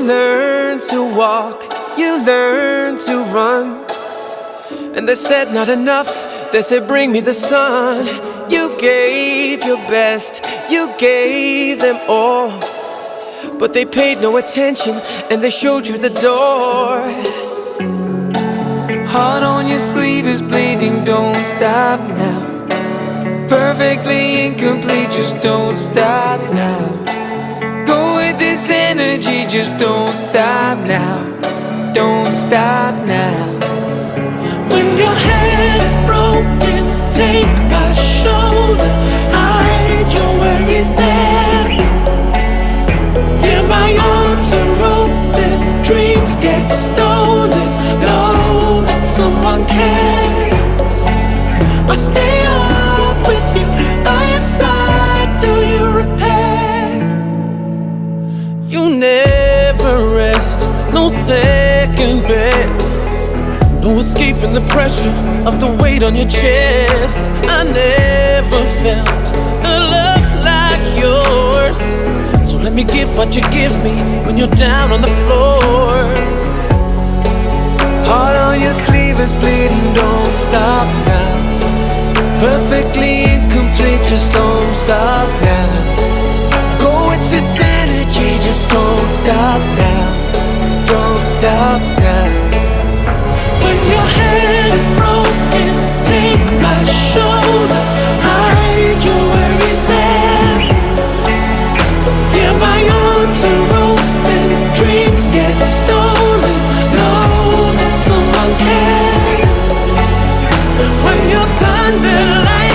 learn to walk, you learn to run. And they said not enough, they said bring me the sun. You gave your best, you gave them all, but they paid no attention and they showed you the door. Heart on your sleeve is bleeding, don't stop now. Perfectly incomplete, just don't stop now. Go with this energy, just don't stop now. Don't stop now. When your head is broken, take my shoulder, hide your worries there. Yeah, my arms are open, dreams get stolen. Know that someone cares. I'll stay up with you, by your side till you repair. You never rest, no second best. No escaping the pressure of the weight on your chest. I never felt a love like yours, so let me give what you give me when you're down on the floor. Heart on your sleeve is bleeding, don't stop now. Perfectly incomplete, just don't stop now. Go with this energy, just don't stop now. Don't stop now. When your head is broken, take my shoulder, hide your worries there. Yeah, my arms are open, dreams get stolen. Know that someone cares. When you're thunder like